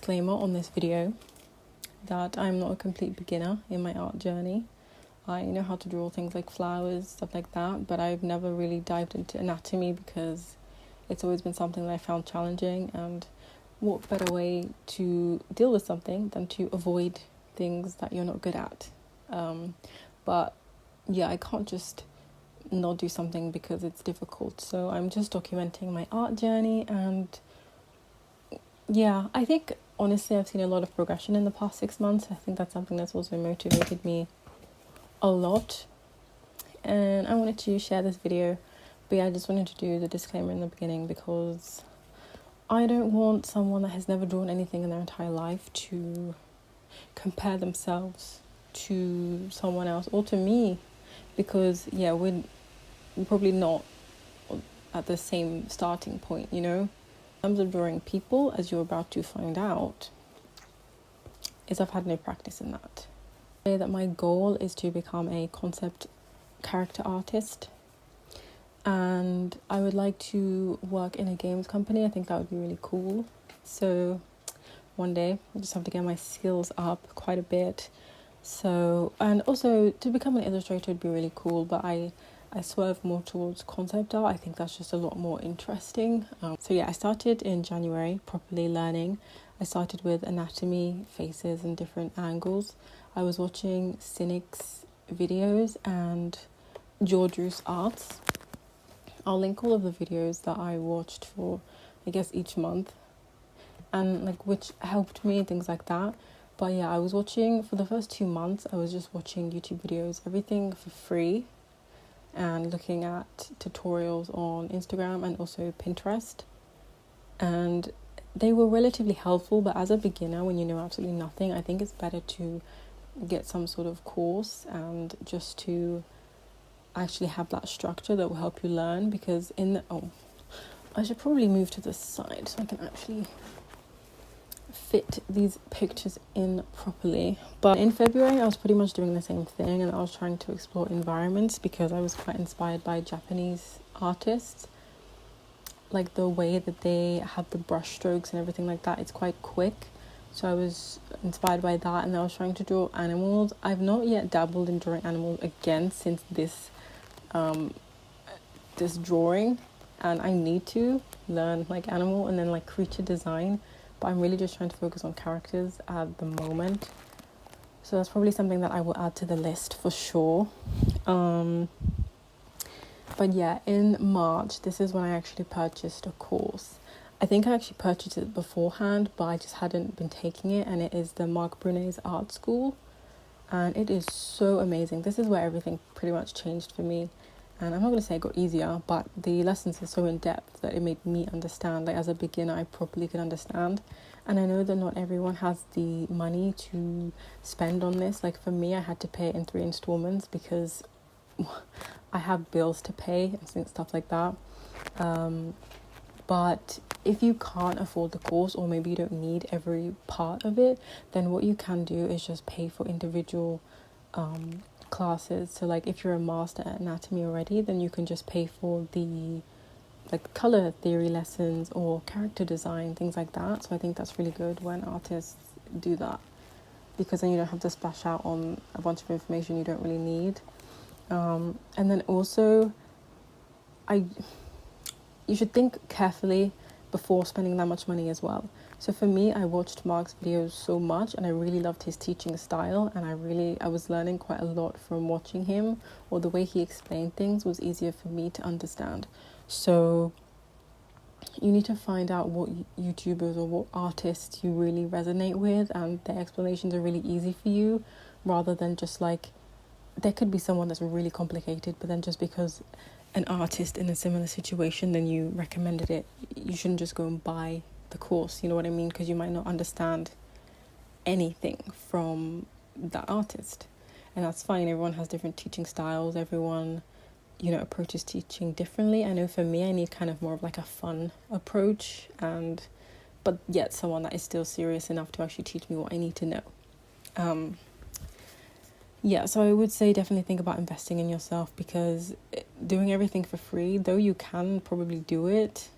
disclaimer on this video that I'm not a complete beginner in my art journey. I know how to draw things like flowers, stuff like that, but I've never really dived into anatomy because it's always been something that I found challenging, and what better way to deal with something than to avoid things that you're not good at. But yeah, I can't just not do something because it's difficult. So I'm just documenting my art journey, and yeah, I think honestly I've seen a lot of progression in the past 6 months. I think that's something that's also motivated me a lot, and I wanted to share this video. But yeah, I just wanted to do the disclaimer in the beginning because I don't want someone that has never drawn anything in their entire life to compare themselves to someone else or to me, because yeah, we're probably not at the same starting point, you know. In terms of drawing people, as you're about to find out, is I've had no practice in that. I say that my goal is to become a concept character artist, and I would like to work in a games company. I think that would be really cool. So one day I just have to get my skills up quite a bit. So, and also to become an illustrator would be really cool, but I swerve more towards concept art. I think that's just a lot more interesting. So yeah, I started in January properly learning. I started with anatomy, faces and different angles. I was watching Sinix videos and Georgia's arts. I'll link all of the videos that I watched for, I guess, each month, and like which helped me and things like that. But yeah, I was watching for the first 2 months. I was just watching YouTube videos, everything for free, and looking at tutorials on Instagram and also Pinterest. And they were relatively helpful, but as a beginner, when you know absolutely nothing, I think it's better to get some sort of course and just to actually have that structure that will help you learn. Because I should probably move to the side so I can actually fit these pictures in properly. But in February I was pretty much doing the same thing, and I was trying to explore environments because I was quite inspired by Japanese artists, like the way that they have the brush strokes and everything like that. It's quite quick, so I was inspired by that, and I was trying to draw animals. I've not yet dabbled in drawing animals again since this drawing, and I need to learn like animal and then like creature design, but I'm really just trying to focus on characters at the moment. So that's probably something that I will add to the list for sure. But yeah, in March, this is when I actually purchased a course. I think I actually purchased it beforehand, but I just hadn't been taking it, and it is the Marc Brunet's art school, and it is so amazing. This is where everything pretty much changed for me. And I'm not going to say it got easier, but the lessons are so in depth that it made me understand. Like as a beginner, I properly could understand. And I know that not everyone has the money to spend on this. Like for me, I had to pay it in 3 installments because I have bills to pay and stuff like that. But if you can't afford the course, or maybe you don't need every part of it, then what you can do is just pay for individual classes. So like if you're a master at anatomy already, then you can just pay for the like color theory lessons or character design, things like that. So I think that's really good when artists do that, because then you don't have to splash out on a bunch of information you don't really need. And then also you should think carefully before spending that much money as well. So for me, I watched Marc's videos so much, and I really loved his teaching style, and I was learning quite a lot from watching him, or the way he explained things was easier for me to understand. So you need to find out what YouTubers or what artists you really resonate with, and their explanations are really easy for you, rather than just like, there could be someone that's really complicated, but then just because an artist in a similar situation, then you recommended it, you shouldn't just go and buy the course, you know what I mean? Because you might not understand anything from that artist, and that's fine. Everyone has different teaching styles. Everyone, you know, approaches teaching differently. I know for me, I need kind of more of like a fun approach, but yet someone that is still serious enough to actually teach me what I need to know. Yeah, so I would say definitely think about investing in yourself, because doing everything for free, though you can probably do it,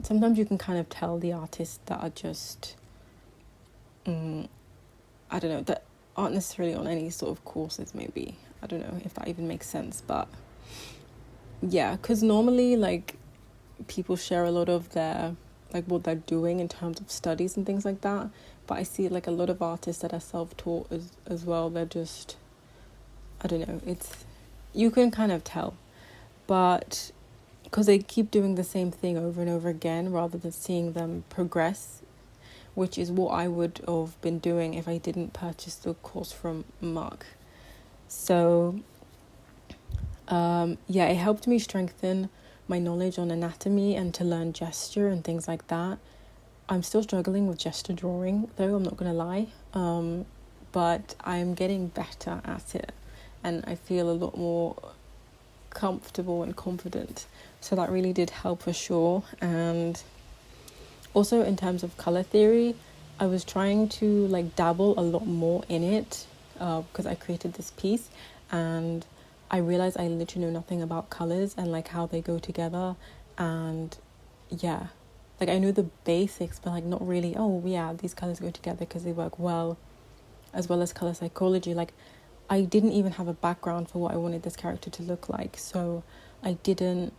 sometimes you can kind of tell the artists that are just, I don't know, that aren't necessarily on any sort of courses, maybe. I don't know if that even makes sense, but yeah, because normally, like, people share a lot of their, like, what they're doing in terms of studies and things like that, but I see, like, a lot of artists that are self-taught as well. They're just, I don't know, you can kind of tell, but because they keep doing the same thing over and over again rather than seeing them progress, which is what I would have been doing if I didn't purchase the course from Marc. So yeah, it helped me strengthen my knowledge on anatomy and to learn gesture and things like that. I'm still struggling with gesture drawing, though, I'm not going to lie, but I'm getting better at it, and I feel a lot more comfortable and confident. So that really did help for sure. And also in terms of color theory, I was trying to like dabble a lot more in it because I created this piece, and I realized I literally know nothing about colors and like how they go together. And yeah, like I knew the basics, but like not really, oh yeah, these colors go together because they work well, as well as color psychology. Like I didn't even have a background for what I wanted this character to look like, so I don't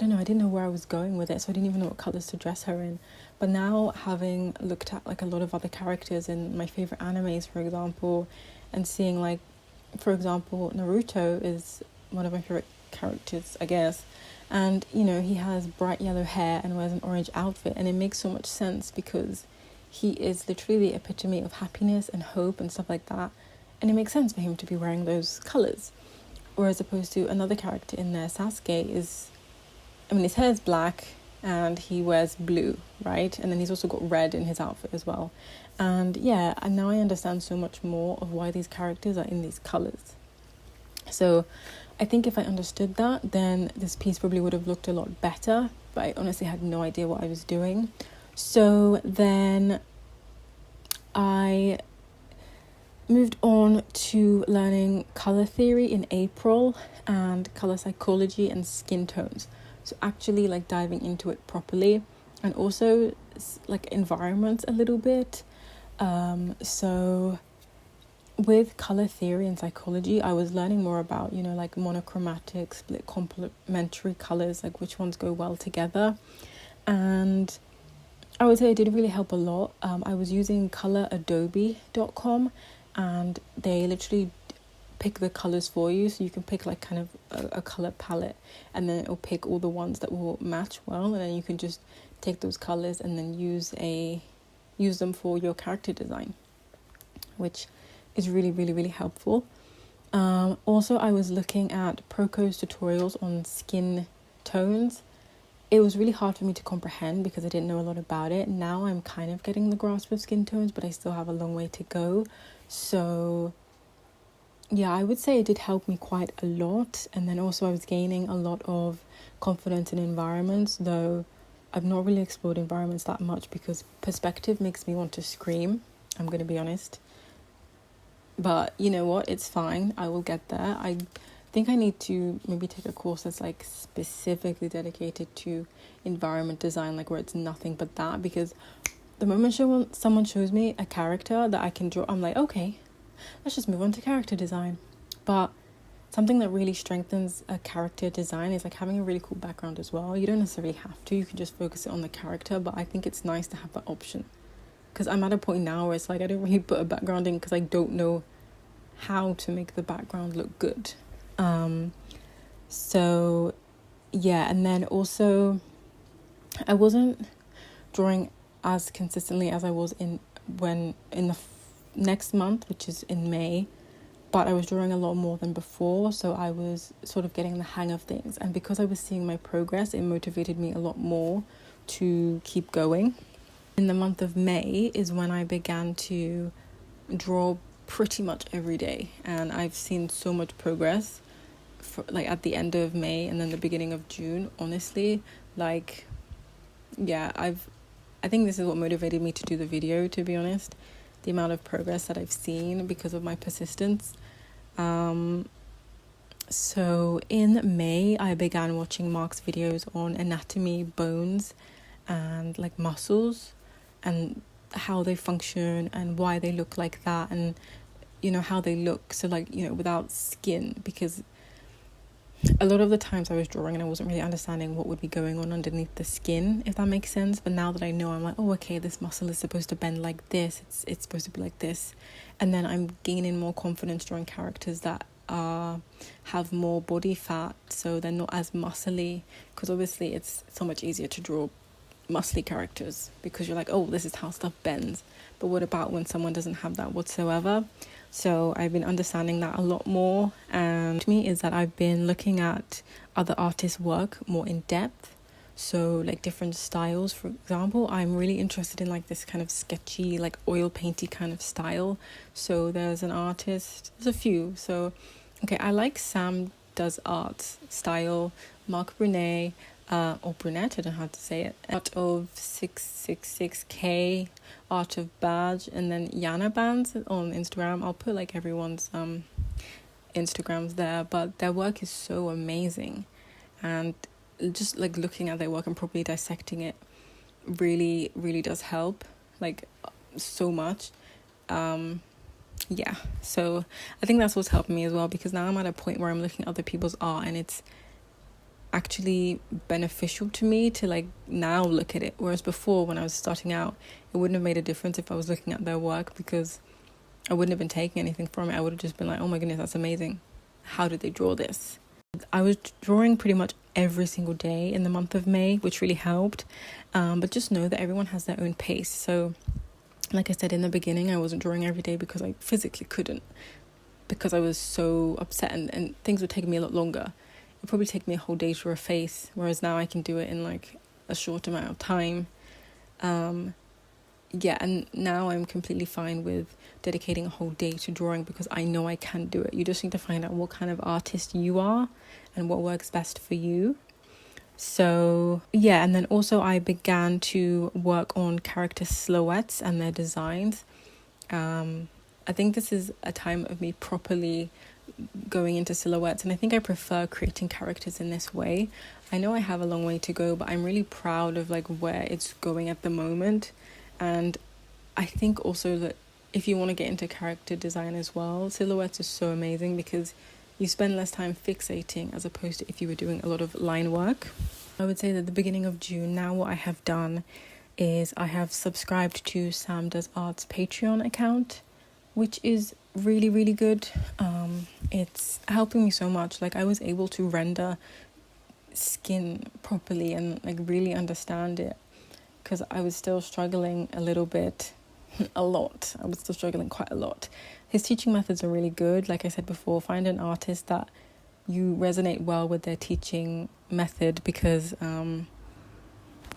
know, I didn't know where I was going with it, so I didn't even know what colours to dress her in. But now, having looked at like a lot of other characters in my favourite animes, for example, and seeing like, for example, Naruto is one of my favourite characters, I guess, and you know, he has bright yellow hair and wears an orange outfit, and it makes so much sense because he is literally the epitome of happiness and hope and stuff like that, and it makes sense for him to be wearing those colours. Whereas opposed to another character in there, Sasuke his hair is black and he wears blue, right? And then he's also got red in his outfit as well. And yeah, and now I understand so much more of why these characters are in these colours. So I think if I understood that, then this piece probably would have looked a lot better, but I honestly had no idea what I was doing. So then I moved on to learning color theory in April and color psychology and skin tones. So actually like diving into it properly, and also like environments a little bit. So with color theory and psychology, I was learning more about, you know, like monochromatic, split complementary colors, like which ones go well together. And I would say it did really help a lot. I was using coloradobe.com, and they literally pick the colors for you, so you can pick like kind of a color palette, and then it'll pick all the ones that will match well, and then you can just take those colors and then use them for your character design, which is really, really, really helpful. Also, I was looking at Proko's tutorials on skin tones. It was really hard for me to comprehend because I didn't know a lot about it. Now I'm kind of getting the grasp of skin tones, but I still have a long way to go. So yeah, I would say it did help me quite a lot. And then also I was gaining a lot of confidence in environments, though I've not really explored environments that much because perspective makes me want to scream, I'm going to be honest. But you know what, it's fine, I will get there. I think I need to maybe take a course that's like specifically dedicated to environment design, like where it's nothing but that, because the moment someone shows me a character that I can draw, I'm like, okay, let's just move on to character design. But something that really strengthens a character design is like having a really cool background as well. You don't necessarily have to, you can just focus it on the character, but I think it's nice to have that option. Because I'm at a point now where it's like I don't really put a background in because I don't know how to make the background look good. So yeah, and then also I wasn't drawing as consistently as I was in the next month, which is in May, but I was drawing a lot more than before, so I was sort of getting the hang of things, and because I was seeing my progress, it motivated me a lot more to keep going. In the month of May is when I began to draw pretty much every day, and I've seen so much progress like at the end of May and then the beginning of June. Honestly, like yeah, I think this is what motivated me to do the video, to be honest, the amount of progress that I've seen because of my persistence. So in May, I began watching Mark's videos on anatomy, bones, and like muscles, and how they function and why they look like that, and how they look. So like without skin, because a lot of the times I was drawing and I wasn't really understanding what would be going on underneath the skin, if that makes sense. But now that I know, I'm like, oh, okay, this muscle is supposed to bend like this. It's supposed to be like this. And then I'm gaining more confidence drawing characters that have more body fat, so they're not as muscly. Because obviously it's so much easier to draw muscly characters because you're like, oh, this is how stuff bends. But what about when someone doesn't have that whatsoever? So I've been understanding that a lot more. And to me is that I've been looking at other artists' work more in depth. So like different styles, for example, I'm really interested in like this kind of sketchy, like oil painty kind of style. So there's a few. So, okay, I like Sam Does Art style, Marc Brunet, or Brunet, I don't know how to say it, Art of 666K, Art of Badge, and then Yana Bands on Instagram. I'll put like everyone's Instagrams there, but their work is so amazing, and just like looking at their work and properly dissecting it really, really does help, like so much. Yeah, so I think that's what's helping me as well, because now I'm at a point where I'm looking at other people's art and it's actually beneficial to me to like now look at it, whereas before when I was starting out it wouldn't have made a difference if I was looking at their work, because I wouldn't have been taking anything from it. I would have just been like, oh my goodness, that's amazing, how did they draw this? I was drawing pretty much every single day in the month of May, which really helped, but just know that everyone has their own pace. So like I said in the beginning, I wasn't drawing every day because I physically couldn't, because I was so upset, and things would take me a lot longer. It'd probably take me a whole day to draw a face, whereas now I can do it in like a short amount of time. Yeah, and now I'm completely fine with dedicating a whole day to drawing because I know I can do it. You just need to find out what kind of artist you are and what works best for you. So yeah, and then also I began to work on character silhouettes and their designs. I think this is a time of me properly going into silhouettes, and I think I prefer creating characters in this way. I know I have a long way to go, but I'm really proud of like where it's going at the moment. And I think also that if you want to get into character design as well, silhouettes is so amazing because you spend less time fixating as opposed to if you were doing a lot of line work. I would say that at the beginning of June, now what I have done is I have subscribed to Sam Does Art's Patreon account, which is really, really good. It's helping me so much. Like I was able to render skin properly and like really understand it, because I was still struggling a little bit, a lot. I was still struggling quite a lot. His teaching methods are really good. Like I said before, find an artist that you resonate well with their teaching method, because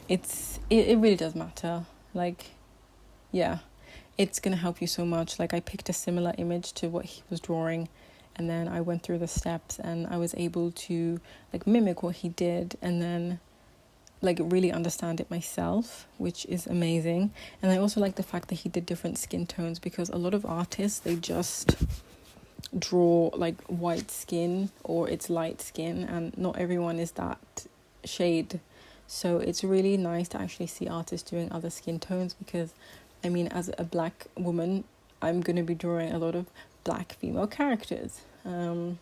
it really does matter. Like, yeah, it's going to help you so much. Like I picked a similar image to what he was drawing, and then I went through the steps and I was able to like mimic what he did and then like really understand it myself, which is amazing. And I also like the fact that he did different skin tones, because a lot of artists, they just draw like white skin or it's light skin, and not everyone is that shade. So it's really nice to actually see artists doing other skin tones, because I mean, as a black woman, I'm going to be drawing a lot of black female characters. Men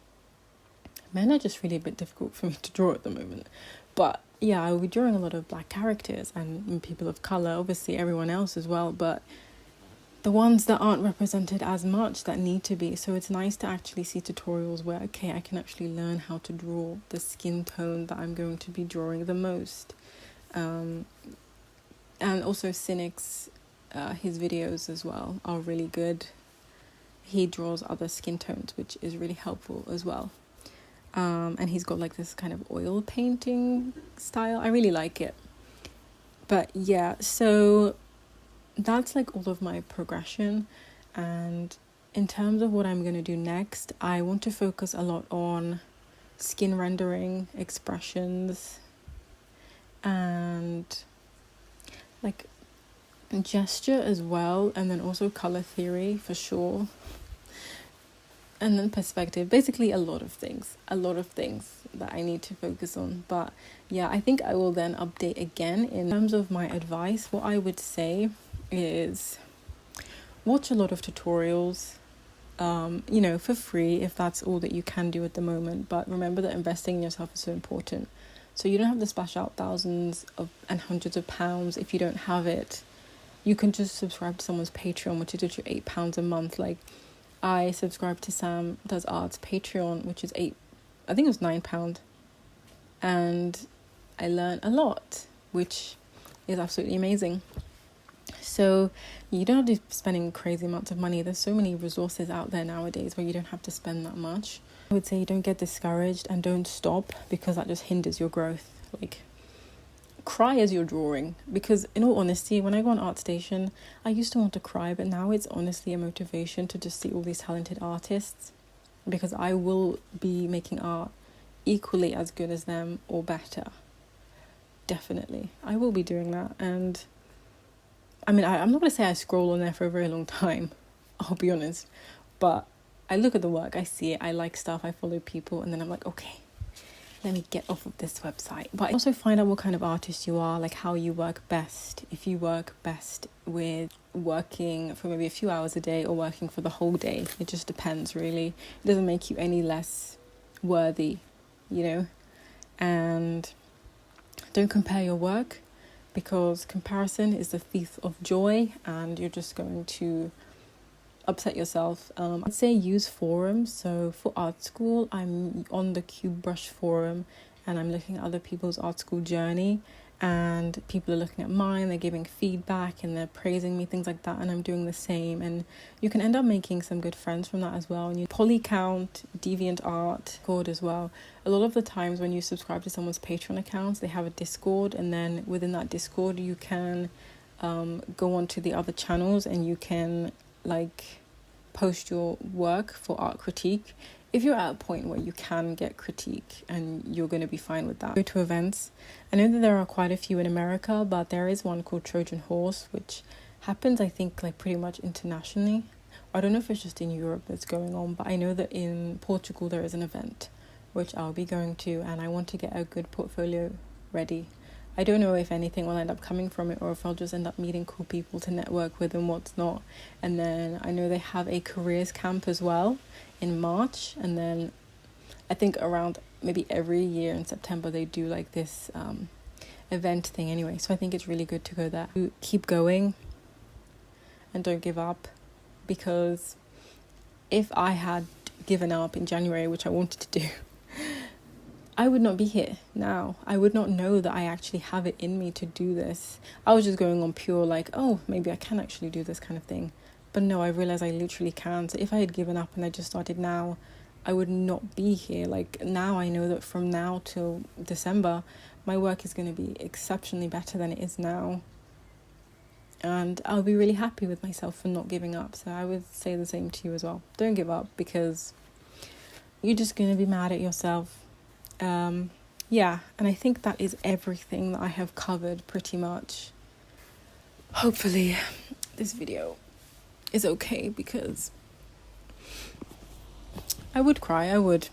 are just really a bit difficult for me to draw at the moment. But yeah, I'll be drawing a lot of black characters and people of colour, obviously everyone else as well, but the ones that aren't represented as much that need to be. So it's nice to actually see tutorials where, okay, I can actually learn how to draw the skin tone that I'm going to be drawing the most. And also Sinix, his videos as well are really good. He draws other skin tones, which is really helpful as well. And he's got like this kind of oil painting style. I really like it. But yeah, so that's like all of my progression. And in terms of what I'm going to do next, I want to focus a lot on skin rendering, expressions, and like gesture as well, and then also color theory for sure. and then perspective, basically a lot of things that I need to focus on. But yeah, I think I will then update again. In terms of my advice, what I would say is watch a lot of tutorials, for free if that's all that you can do at the moment. But remember that investing in yourself is so important. So you don't have to splash out thousands and hundreds of pounds if you don't have it. You can just subscribe to someone's Patreon, which is literally £8 a month. Like, I subscribe to Sam Does Art's Patreon, which is I think it was £9. And I learned a lot, which is absolutely amazing. So you don't have to be spending crazy amounts of money. There's so many resources out there nowadays where you don't have to spend that much. I would say don't get discouraged and don't stop, because that just hinders your growth. Like, cry as you're drawing, because in all honesty, when I go on ArtStation, I used to want to cry, but now it's honestly a motivation to just see all these talented artists, because I will be making art equally as good as them or better. Definitely, I will be doing that. And I mean, I'm not going to say I scroll on there for a very long time, I'll be honest, but I look at the work, I see it, I like stuff, I follow people, and then I'm like, okay, let me get off of this website. But also find out what kind of artist you are, like how you work best. If you work best with working for maybe a few hours a day or working for the whole day, it just depends, really. It doesn't make you any less worthy, and don't compare your work, because comparison is the thief of joy, and you're just going to upset yourself. I'd say use forums. So for art school, I'm on the Cube Brush forum, and I'm looking at other people's art school journey, and people are looking at mine, they're giving feedback and they're praising me, things like that, and I'm doing the same. And you can end up making some good friends from that as well. And you Polycount, DeviantArt, Discord as well. A lot of the times when you subscribe to someone's Patreon accounts, they have a Discord, and then within that Discord you can go on to the other channels, and you can post your work for art critique. If you're at a point where you can get critique and you're going to be fine with that, go to events. I know that there are quite a few in America, but there is one called Trojan Horse, which happens, I think, pretty much internationally. I don't know if it's just in Europe that's going on, but I know that in Portugal there is an event which I'll be going to, and I want to get a good portfolio ready. I don't know if anything will end up coming from it, or if I'll just end up meeting cool people to network with and what's not. And then I know they have a careers camp as well in March. And then I think around maybe every year in September they do this event thing anyway. So I think it's really good to go there. Keep going and don't give up, because if I had given up in January, which I wanted to do, I would not be here now. I would not know that I actually have it in me to do this. I was just going on pure maybe I can actually do this kind of thing. But no, I realized I literally can. So if I had given up and I just started now, I would not be here. Now I know that from now till December, my work is going to be exceptionally better than it is now. And I'll be really happy with myself for not giving up. So I would say the same to you as well. Don't give up, because you're just going to be mad at yourself. And I think that is everything that I have covered pretty much. Hopefully this video is okay, because I would cry, I would,